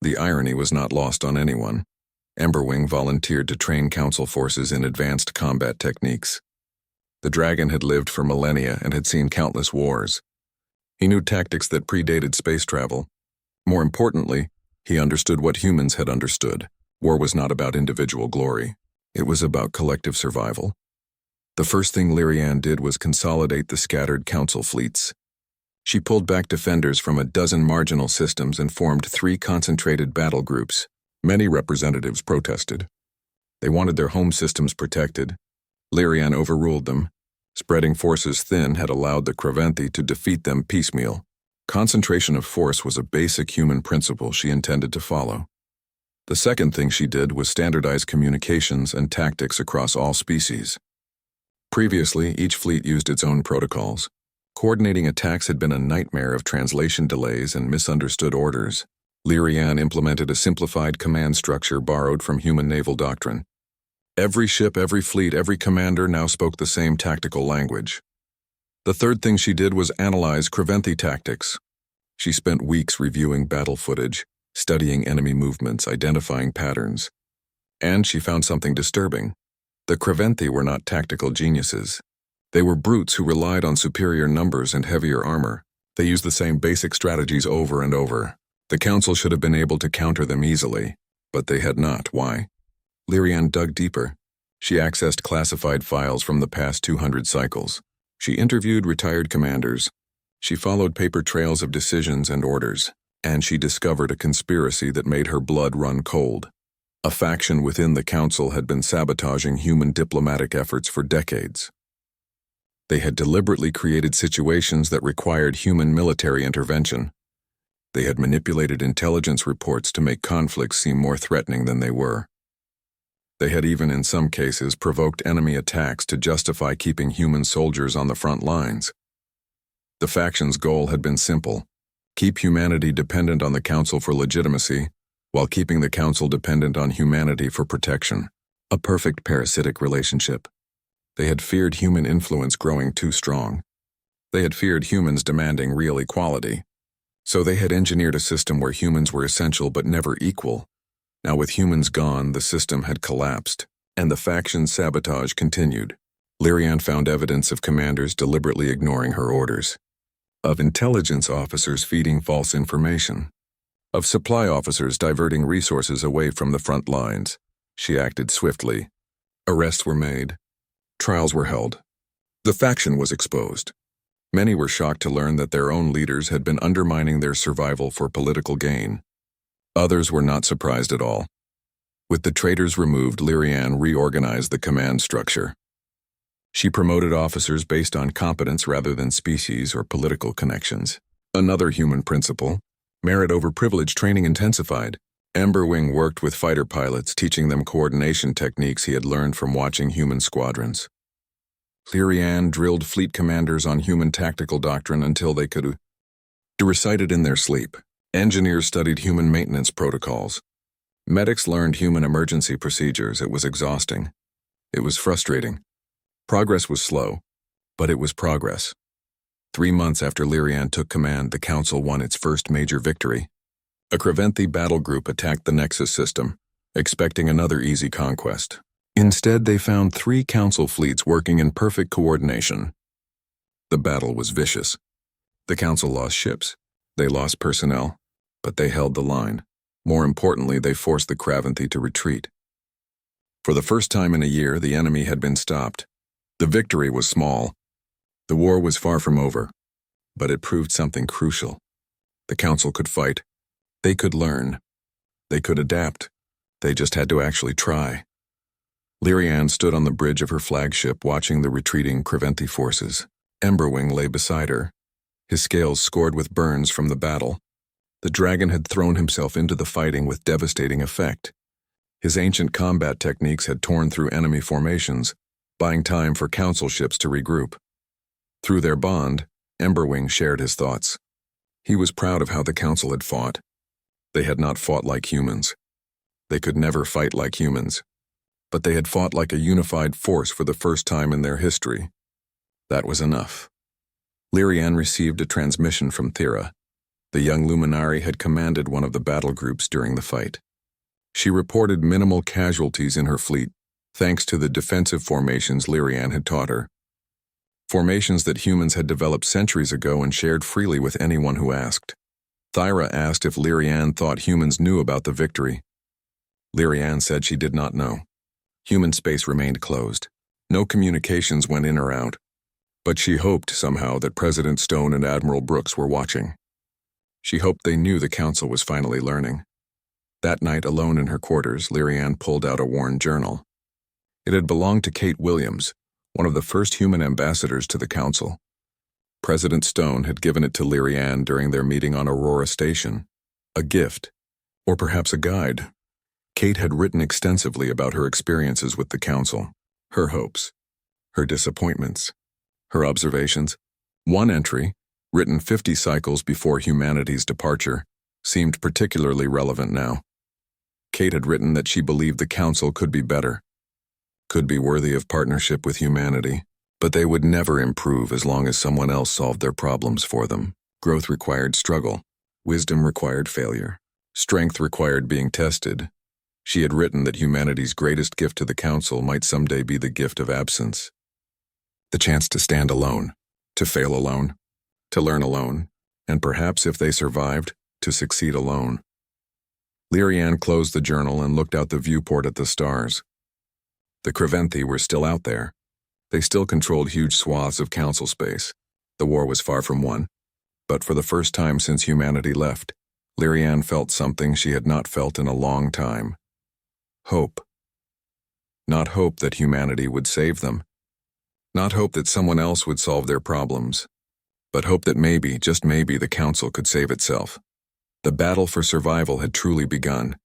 The irony was not lost on anyone. Emberwing volunteered to train Council forces in advanced combat techniques. The dragon had lived for millennia and had seen countless wars. He knew tactics that predated space travel. More importantly, he understood what humans had understood. War was not about individual glory. It was about collective survival. The first thing Lyrian did was consolidate the scattered Council fleets. She pulled back defenders from a dozen marginal systems and formed 3 concentrated battle groups. Many representatives protested. They wanted their home systems protected. Lyrian overruled them. Spreading forces thin had allowed the Creventhi to defeat them piecemeal. Concentration of force was a basic human principle she intended to follow. The second thing she did was standardize communications and tactics across all species. Previously, each fleet used its own protocols. Coordinating attacks had been a nightmare of translation delays and misunderstood orders. Lyrian implemented a simplified command structure borrowed from human naval doctrine. Every ship, every fleet, every commander now spoke the same tactical language. The third thing she did was analyze Creventhi tactics. She spent weeks reviewing battle footage, studying enemy movements, identifying patterns. And she found something disturbing. The Creventhi were not tactical geniuses. They were brutes who relied on superior numbers and heavier armor. They used the same basic strategies over and over. The Council should have been able to counter them easily, but they had not. Why? Lyrian dug deeper. She accessed classified files from the past 200 cycles. She interviewed retired commanders. She followed paper trails of decisions and orders. And she discovered a conspiracy that made her blood run cold. A faction within the Council had been sabotaging human diplomatic efforts for decades. They had deliberately created situations that required human military intervention. They had manipulated intelligence reports to make conflicts seem more threatening than they were. They had even, in some cases, provoked enemy attacks to justify keeping human soldiers on the front lines. The faction's goal had been simple: keep humanity dependent on the Council for legitimacy, while keeping the Council dependent on humanity for protection. A perfect parasitic relationship. They had feared human influence growing too strong. They had feared humans demanding real equality. So they had engineered a system where humans were essential but never equal. Now with humans gone, the system had collapsed, and the faction's sabotage continued. Lyrian found evidence of commanders deliberately ignoring her orders, of intelligence officers feeding false information, of supply officers diverting resources away from the front lines. She acted swiftly. Arrests were made. Trials were held. The faction was exposed. Many were shocked to learn that their own leaders had been undermining their survival for political gain. Others were not surprised at all. With the traitors removed, Lyrian reorganized the command structure. She promoted officers based on competence rather than species or political connections. Another human principle, merit over privilege training intensified. Emberwing worked with fighter pilots, teaching them coordination techniques he had learned from watching human squadrons. Lyrian drilled fleet commanders on human tactical doctrine until they could recite it in their sleep. Engineers studied human maintenance protocols. Medics learned human emergency procedures. It was exhausting. It was frustrating. Progress was slow, but it was progress. 3 months after Lyrian took command, the Council won its first major victory. A Creventhi battle group attacked the Nexus system, expecting another easy conquest. Instead, they found 3 Council fleets working in perfect coordination. The battle was vicious. The Council lost ships, they lost personnel, but they held the line. More importantly, they forced the Creventhi to retreat. For the first time in a year, the enemy had been stopped. The victory was small. The war was far from over, but it proved something crucial. The Council could fight. They could learn. They could adapt. They just had to actually try. Lyrian stood on the bridge of her flagship watching the retreating Creventhi forces. Emberwing lay beside her, his scales scored with burns from the battle. The dragon had thrown himself into the fighting with devastating effect. His ancient combat techniques had torn through enemy formations, buying time for Council ships to regroup. Through their bond, Emberwing shared his thoughts. He was proud of how the Council had fought. They had not fought like humans. They could never fight like humans. But they had fought like a unified force for the first time in their history. That was enough. Lyrian received a transmission from Thera. The young luminary had commanded one of the battle groups during the fight. She reported minimal casualties in her fleet, thanks to the defensive formations Lyrian had taught her. Formations that humans had developed centuries ago and shared freely with anyone who asked. Thyra asked if Lyrian thought humans knew about the victory. Lyrian said she did not know. Human space remained closed. No communications went in or out. But she hoped somehow that President Stone and Admiral Brooks were watching. She hoped they knew the Council was finally learning. That night, alone in her quarters, Lyrian pulled out a worn journal. It had belonged to Kate Williams, one of the first human ambassadors to the Council. President Stone had given it to Lyrian during their meeting on Aurora Station. A gift, or perhaps a guide. Kate had written extensively about her experiences with the Council, her hopes, her disappointments, her observations. One entry, written 50 cycles before humanity's departure, seemed particularly relevant now. Kate had written that she believed the Council could be better, could be worthy of partnership with humanity, but they would never improve as long as someone else solved their problems for them. Growth required struggle. Wisdom required failure. Strength required being tested. She had written that humanity's greatest gift to the Council might someday be the gift of absence. The chance to stand alone, to fail alone, to learn alone, and perhaps if they survived, to succeed alone. Lyrian closed the journal and looked out the viewport at the stars. The Creventhi were still out there. They still controlled huge swaths of Council space. The war was far from won. But for the first time since humanity left, Lyrian felt something she had not felt in a long time. Hope. Not hope that humanity would save them. Not hope that someone else would solve their problems. But hope that maybe, just maybe, the Council could save itself. The battle for survival had truly begun.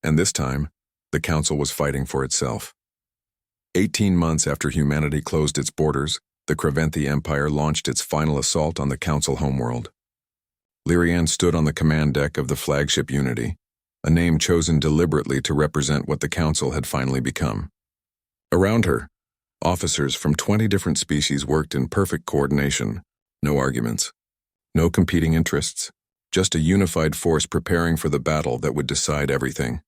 And this time, the Council was fighting for itself. 18 months after humanity closed its borders, the Creventhi Empire launched its final assault on the Council homeworld. Lyrian stood on the command deck of the flagship Unity, a name chosen deliberately to represent what the Council had finally become. Around her, officers from 20 different species worked in perfect coordination, no arguments, no competing interests, just a unified force preparing for the battle that would decide everything.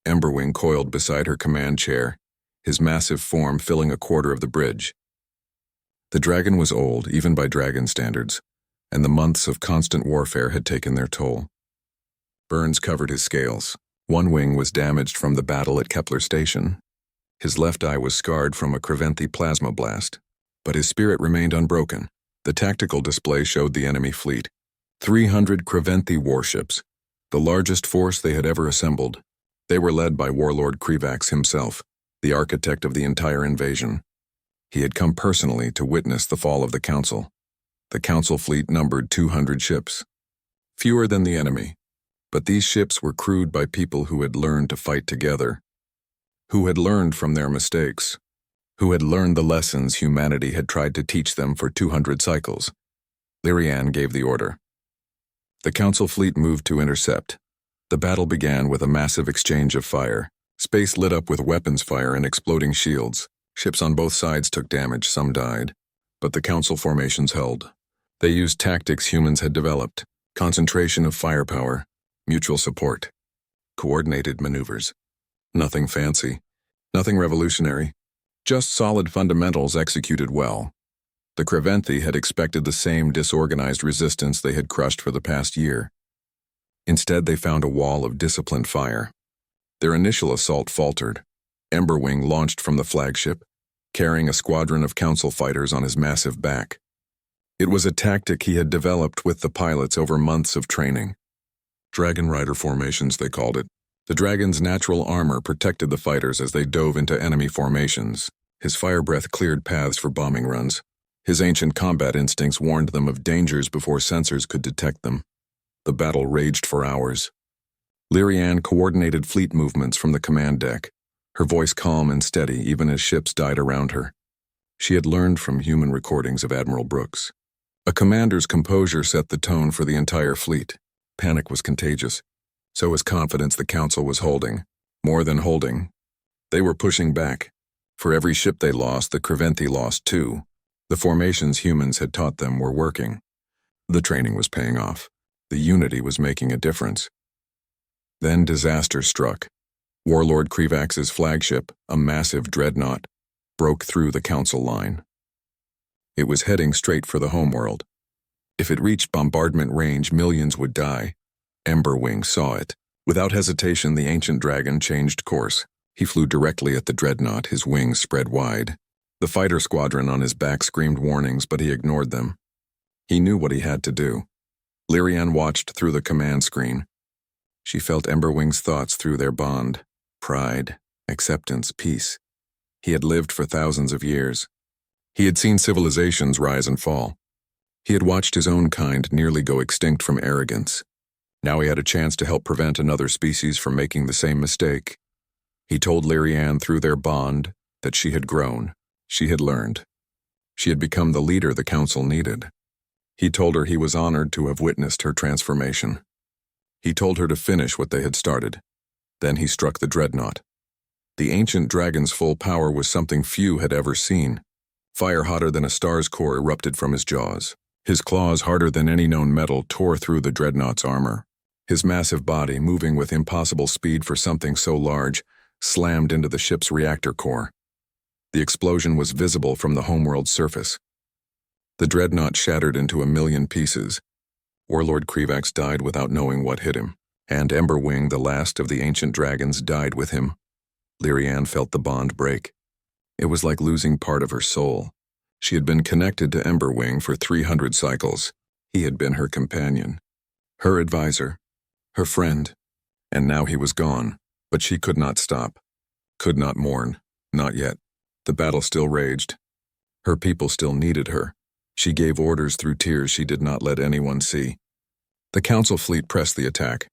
Emberwing coiled beside her command chair, his massive form filling a quarter of the bridge. The dragon was old, even by dragon standards, and the months of constant warfare had taken their toll. Burns covered his scales. One wing was damaged from the battle at Kepler Station. His left eye was scarred from a Creventhi plasma blast, but his spirit remained unbroken. The tactical display showed the enemy fleet. 300 Creventhi warships, the largest force they had ever assembled. They were led by Warlord Krivax himself, the architect of the entire invasion. He had come personally to witness the fall of the Council. The Council fleet numbered 200 ships. Fewer than the enemy, but these ships were crewed by people who had learned to fight together, who had learned from their mistakes, who had learned the lessons humanity had tried to teach them for 200 cycles. Lyrian gave the order. The Council fleet moved to intercept. The battle began with a massive exchange of fire. Space lit up with weapons fire and exploding shields. Ships on both sides took damage, some died. But the Council formations held. They used tactics humans had developed. Concentration of firepower, mutual support, coordinated maneuvers. Nothing fancy, nothing revolutionary, just solid fundamentals executed well. The Creventhi had expected the same disorganized resistance they had crushed for the past year. Instead, they found a wall of disciplined fire. Their initial assault faltered. Emberwing launched from the flagship, carrying a squadron of Council fighters on his massive back. It was a tactic he had developed with the pilots over months of training. Dragon Rider formations, they called it. The dragon's natural armor protected the fighters as they dove into enemy formations. His fire breath cleared paths for bombing runs. His ancient combat instincts warned them of dangers before sensors could detect them. The battle raged for hours. Lyrian coordinated fleet movements from the command deck, her voice calm and steady even as ships died around her. She had learned from human recordings of Admiral Brooks. A commander's composure set the tone for the entire fleet. Panic was contagious. So was confidence the Council was holding. More than holding. They were pushing back. For every ship they lost, the Creventhi lost too. The formations humans had taught them were working. The training was paying off. The unity was making a difference. Then disaster struck. Warlord Krivax's flagship, a massive dreadnought, broke through the Council line. It was heading straight for the homeworld. If it reached bombardment range, millions would die. Emberwing saw it. Without hesitation, the ancient dragon changed course. He flew directly at the dreadnought, his wings spread wide. The fighter squadron on his back screamed warnings, but he ignored them. He knew what he had to do. Lyrian watched through the command screen. She felt Emberwing's thoughts through their bond. Pride, acceptance, peace. He had lived for thousands of years. He had seen civilizations rise and fall. He had watched his own kind nearly go extinct from arrogance. Now he had a chance to help prevent another species from making the same mistake. He told Lyrian through their bond that she had grown. She had learned. She had become the leader the Council needed. He told her he was honored to have witnessed her transformation. He told her to finish what they had started. Then he struck the dreadnought. The ancient dragon's full power was something few had ever seen. Fire hotter than a star's core erupted from his jaws. His claws, harder than any known metal, tore through the dreadnought's armor. His massive body, moving with impossible speed for something so large, slammed into the ship's reactor core. The explosion was visible from the homeworld surface. The dreadnought shattered into a million pieces. Warlord Krivax died without knowing what hit him, and Emberwing, the last of the ancient dragons, died with him. Lyrian felt the bond break. It was like losing part of her soul. She had been connected to Emberwing for 300 cycles. He had been her companion, her advisor, her friend, and now he was gone. But she could not stop, could not mourn, not yet. The battle still raged. Her people still needed her. She gave orders through tears she did not let anyone see. The Council fleet pressed the attack.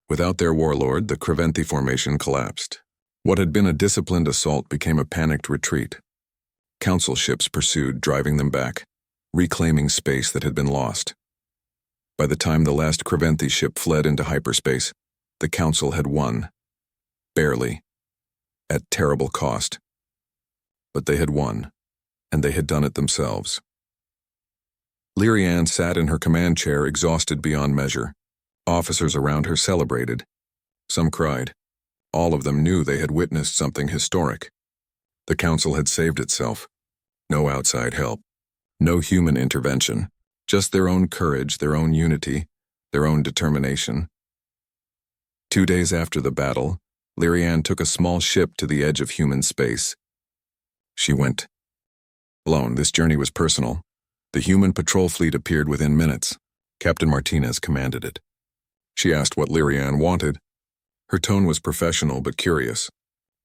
Without their warlord, the Creventhi formation collapsed. What had been a disciplined assault became a panicked retreat. Council ships pursued, driving them back, reclaiming space that had been lost. By the time the last Creventhi ship fled into hyperspace, the Council had won. Barely. At terrible cost. But they had won, and they had done it themselves. Lyrian sat in her command chair, exhausted beyond measure. Officers around her celebrated. Some cried. All of them knew they had witnessed something historic. The Council had saved itself. No outside help. No human intervention. Just their own courage, their own unity, their own determination. 2 days after the battle, Lyrian took a small ship to the edge of human space. She went. Alone, this journey was personal. The human patrol fleet appeared within minutes. Captain Martinez commanded it. She asked what Lyrian wanted. Her tone was professional but curious.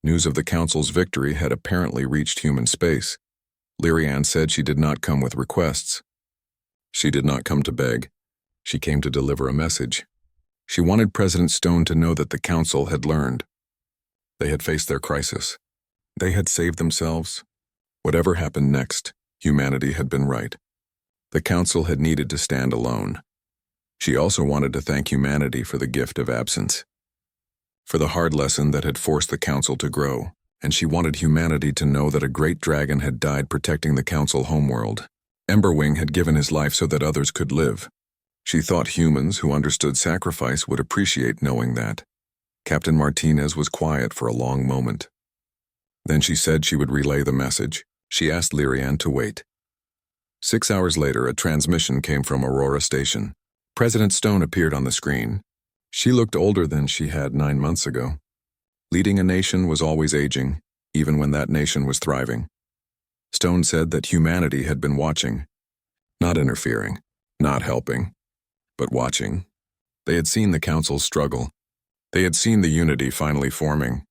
News of the Council's victory had apparently reached human space. Lyrian said she did not come with requests. She did not come to beg. She came to deliver a message. She wanted President Stone to know that the Council had learned. They had faced their crisis. They had saved themselves. Whatever happened next, humanity had been right. The Council had needed to stand alone. She also wanted to thank humanity for the gift of absence, for the hard lesson that had forced the Council to grow, and she wanted humanity to know that a great dragon had died protecting the Council homeworld. Emberwing had given his life so that others could live. She thought humans who understood sacrifice would appreciate knowing that. Captain Martinez was quiet for a long moment. Then she said she would relay the message. She asked Lyrian to wait. 6 hours later, a transmission came from Aurora Station. President Stone appeared on the screen. She looked older than she had 9 months ago. Leading a nation was always aging, even when that nation was thriving. Stone said that humanity had been watching, not interfering, not helping, but watching. They had seen the Council's struggle. They had seen the unity finally forming.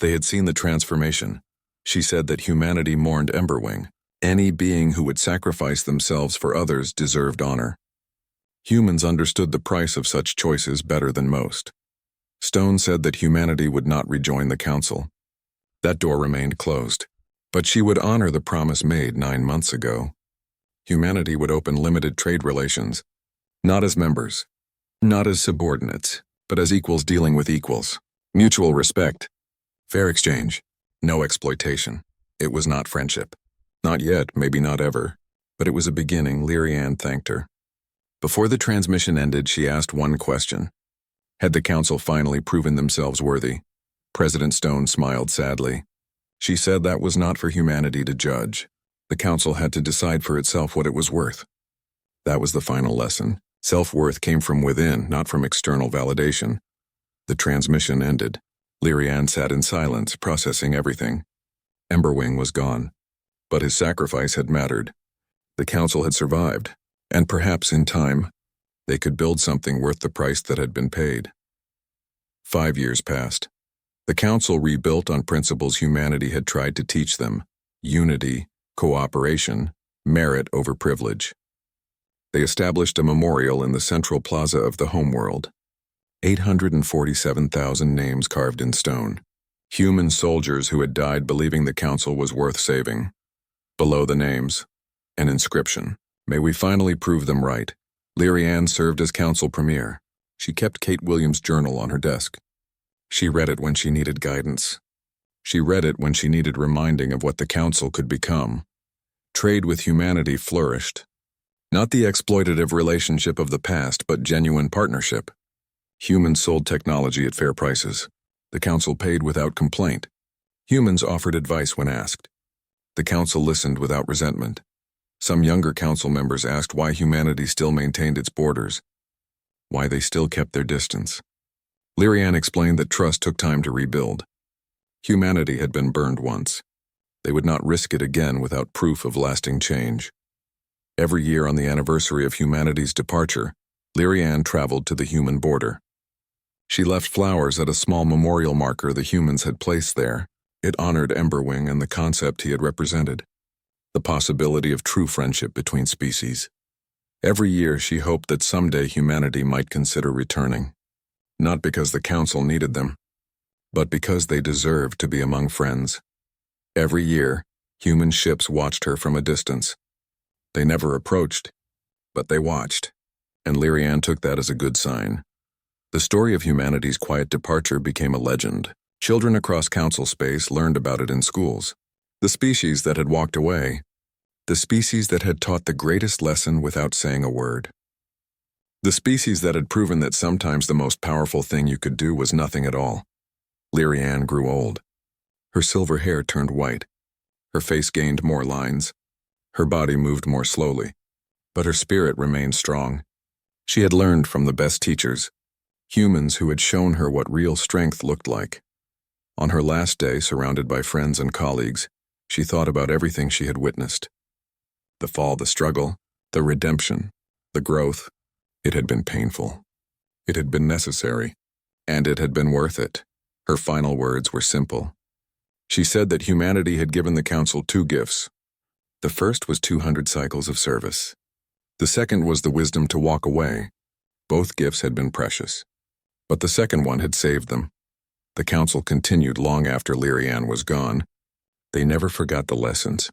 They had seen the transformation. She said that humanity mourned Emberwing. Any being who would sacrifice themselves for others deserved honor. Humans understood the price of such choices better than most. Stone said that humanity would not rejoin the Council. That door remained closed, but she would honor the promise made 9 months ago. Humanity would open limited trade relations, not as members, not as subordinates, but as equals dealing with equals. Mutual respect, fair exchange, no exploitation. It was not friendship. Not yet, maybe not ever, but it was a beginning. Lyrian thanked her. Before the transmission ended, she asked one question. Had the Council finally proven themselves worthy? President Stone smiled sadly. She said that was not for humanity to judge. The Council had to decide for itself what it was worth. That was the final lesson. Self-worth came from within, not from external validation. The transmission ended. Lyrian sat in silence, processing everything. Emberwing was gone. But his sacrifice had mattered. The Council had survived, and perhaps in time, they could build something worth the price that had been paid. 5 years passed. The Council rebuilt on principles humanity had tried to teach them: unity, cooperation, merit over privilege. They established a memorial in the central plaza of the homeworld. 847,000 names carved in stone. Human soldiers who had died believing the Council was worth saving. Below the names, an inscription. May we finally prove them right. Lyrian served as Council Premier. She kept Kate Williams' journal on her desk. She read it when she needed guidance. She read it when she needed reminding of what the Council could become. Trade with humanity flourished. Not the exploitative relationship of the past, but genuine partnership. Humans sold technology at fair prices. The Council paid without complaint. Humans offered advice when asked. The Council listened without resentment. Some younger Council members asked why humanity still maintained its borders, why they still kept their distance. Lyrian explained that trust took time to rebuild. Humanity had been burned once. They would not risk it again without proof of lasting change. Every year on the anniversary of humanity's departure, Lyrian traveled to the human border. She left flowers at a small memorial marker the humans had placed there. It honored Emberwing and the concept he had represented, the possibility of true friendship between species. Every year she hoped that someday humanity might consider returning, not because the Council needed them, but because they deserved to be among friends. Every year, human ships watched her from a distance. They never approached, but they watched, and Lyrian took that as a good sign. The story of humanity's quiet departure became a legend. Children across Council space learned about it in schools. The species that had walked away. The species that had taught the greatest lesson without saying a word. The species that had proven that sometimes the most powerful thing you could do was nothing at all. Lyrian grew old. Her silver hair turned white. Her face gained more lines. Her body moved more slowly. But her spirit remained strong. She had learned from the best teachers, humans who had shown her what real strength looked like. On her last day, surrounded by friends and colleagues, she thought about everything she had witnessed. The fall, the struggle, the redemption, the growth. It had been painful. It had been necessary. And it had been worth it. Her final words were simple. She said that humanity had given the Council 2 gifts: The first was 200 cycles of service. The second was the wisdom to walk away. Both gifts had been precious. But the second one had saved them. The council continued long after Lyrian was gone. They never forgot the lessons.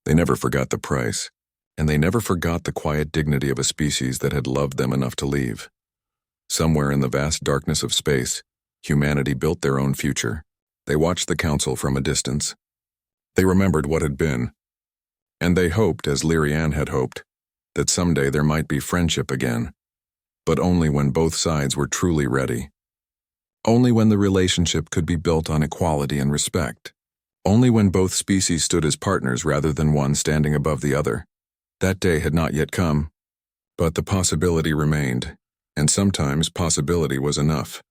They never forgot the price. And they never forgot the quiet dignity of a species that had loved them enough to leave. Somewhere in the vast darkness of space, humanity built their own future. They watched the council from a distance. They remembered what had been. And they hoped, as Lyrian had hoped, that someday there might be friendship again. But only when both sides were truly ready. Only when the relationship could be built on equality and respect. Only when both species stood as partners rather than one standing above the other. That day had not yet come. But the possibility remained, and sometimes possibility was enough.